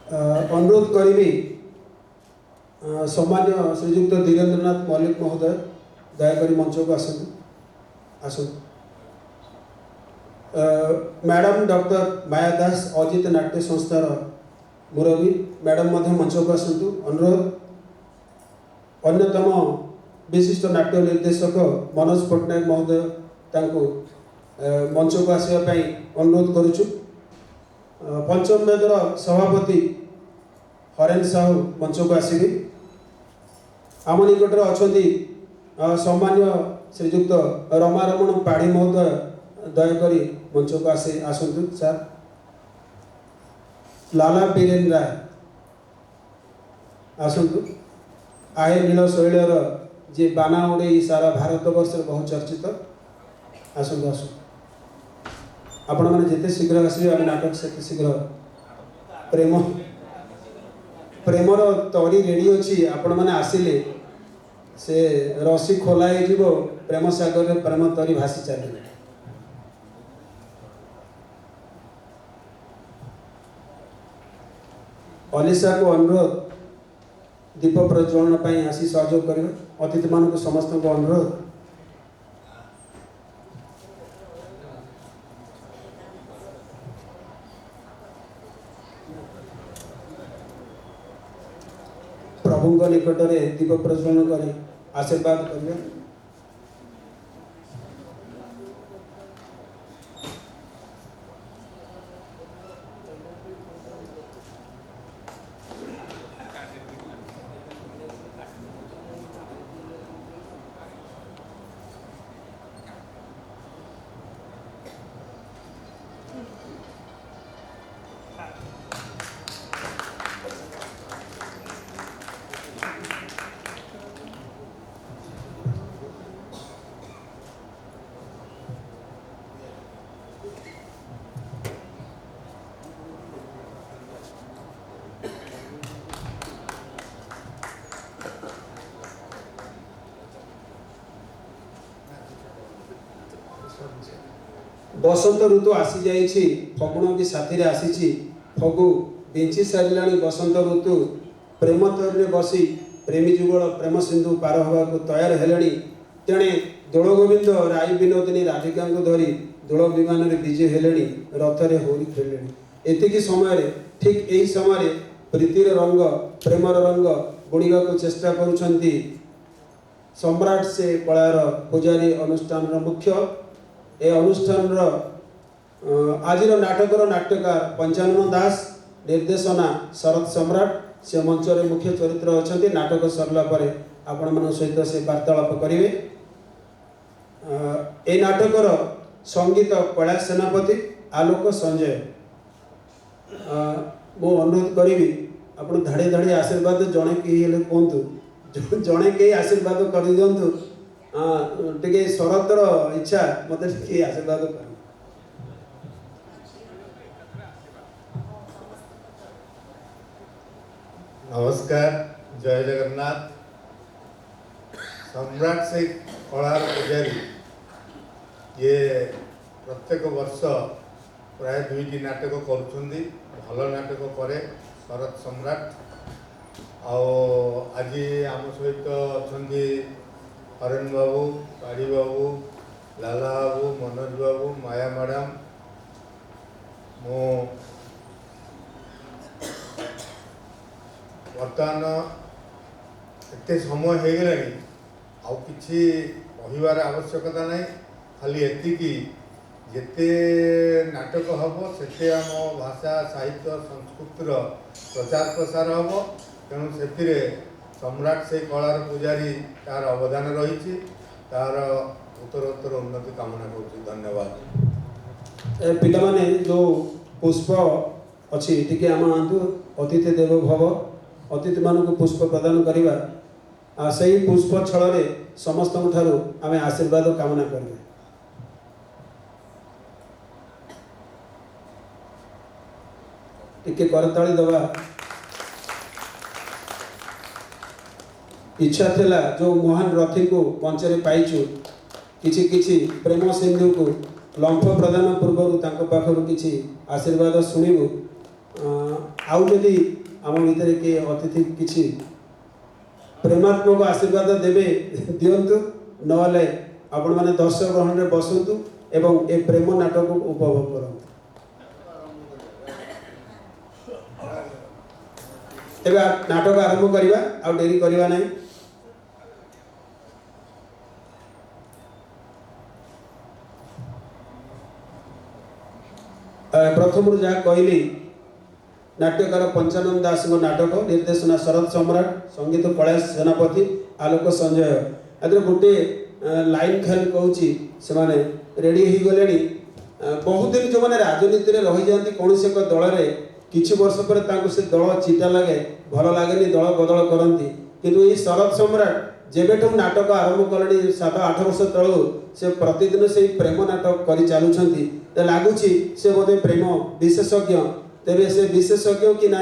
अनुरोध करी सम्मान्य श्रीजुक्त धीरेन्द्रनाथ मल्लिक महोदय दयाकोरी मंच को आसतु। मैडम डॉक्टर माया दास अजित नाट्य संस्थार मुरबी मैडम मंच को आसतु। अनुरोध अन्यतम विशिष्ट नाट्य निर्देशक मनोज पट्टनायक महोदय तांको मंच को आसवाई अनुरोध करुचु। पंचम वेदर सभापति हरेन साहू मंच को आसवे। आम निकटर अच्छा सम्मान्य श्रीजुक्त रमारमण पाढ़ी महोदय दयाकोरी मंच को आसतु। सर लाला बीरेन राय आसतु। आहे नील शैलर जे बाना उड़े सारा भारत वर्ष बहुत चर्चित आसतु आसतु। आपण मैंने जिते शीघ्र आसवे आम नाटक से शीघ्र प्रेम प्रेमर तरी रेडी अच्छी आपण मैंने आसिले से रसी खोला हो प्रेम सागर में प्रेम तरी भासी चलिए। अलिशा को अनुरोध दीप प्रज्वलन पर आसी सहयोग करें। अतिथि मान को समस्त को अनुरोध प्रभु निकट में दीप प्रज्वलन कर आशीर्वाद करें। बसंत ऋतु आसी जाइछि, फगुण भी साथी आसी। फगु बिंची सारा बसंत ऋतु प्रेम तैर बसी प्रेमी जुगल प्रेम सिंधु पार हवा को तैयार हेले। तेणे दोल गोविंद राय विनोदिनी राधिका को धरी दोल विमान में विजे हेले, रथरे होरी खेले। एतिकी समय ठीक यही समय प्रीतिर रंग प्रेमर रंग बुणिबा को चेष्टा करुछंती सम्राट से कलार पूजारी अनुष्ठान मुख्य। ए अनुष्ठान आज नाटकर नाट्यकार पंचानन दास निर्देशना शरद सम्राट से मंच रे मुख्य चरित्र अच्छा। नाटक सरला परे आपण मन सहित से वार्तालाप करेंगे। ए नाटकर संगीत कैलाश सेनापति आलोक संजय। मो अनुरोध करी आप धाड़े धाड़े आशीर्वाद जड़े कहीं कहतु जड़े कहीं आशीर्वाद कर दिंतु टे शरतर इच्छा मत आशीर्वाद कर। नमस्कार, जय जगन्नाथ। सम्राट से कलार पूजारी ये प्रत्येक वर्ष प्राय 2टी नाटक करुछंदी। भल नाटक करे शरद सम्राट। आज आम सहित अच्छा हरेन बाबू, पाड़ी बाबू, लाला बाबू, मनोज बाबू, माया मैडम। मो बर्तमान एत समय हो गलानी आउ किछि कहबार आवश्यकता नहीं। खाली एतिकी जेते नाटक हम से आम भाषा साहित्य संस्कृतिर प्रचार प्रसार हम। तेणु से सम्राट से कलार पूजारी तार अवदान रही तार उत्तरोत्तर उन्नति कामना करुँ। धन्यवाद। पिला माने जो पुष्प अच्छी टी आम आंतु अतिथि देव भव। अतिथि मान को पुष्प प्रदान करवा से ही पुष्प छल समस्त आम आशीर्वाद कामना करें। टिके करताली दबा इच्छा थिला जो महान रथी को मंचरे पाइचु किछि किछि प्रेम सिंधु को लंफ प्रदान पूर्व पाखर किछि आशीर्वाद शुणु। आउ जदि आम भितर किए अतिथि किसी प्रेमात्मक आशीर्वाद देवे दिंतु नले आपण मैंने दर्शक ग्रहण में बसतु एवं ए प्रेम नाटक को उपभोग करंतु। तेबे नाटक आरंभ करवा आ डेरी करवा नहीं। प्रथम जहाँ कहली नाट्यकार पंचानंद दास नाटक निर्देशना शरद सम्राट संगीत कैलाश सेनापति आलोक संजय आदि गोटे लाइन खाली कहूँ से रेडी हो गले। बहुत दिन जो मैंने राजनीति में रही जाती कौन से एक दल में किछि वर्ष पर से दल चिटा लगे भल लगे दल बदल करती किंतु ये शरद सम्राट जेबेठू नाटक आरंभ कले 7-8 वर्ष तलू से प्रतिदिन से प्रेम नाटक कर चलुँच लगुच से बोधे प्रेम विशेषज्ञ तेरे से विशेषज्ञ कि ना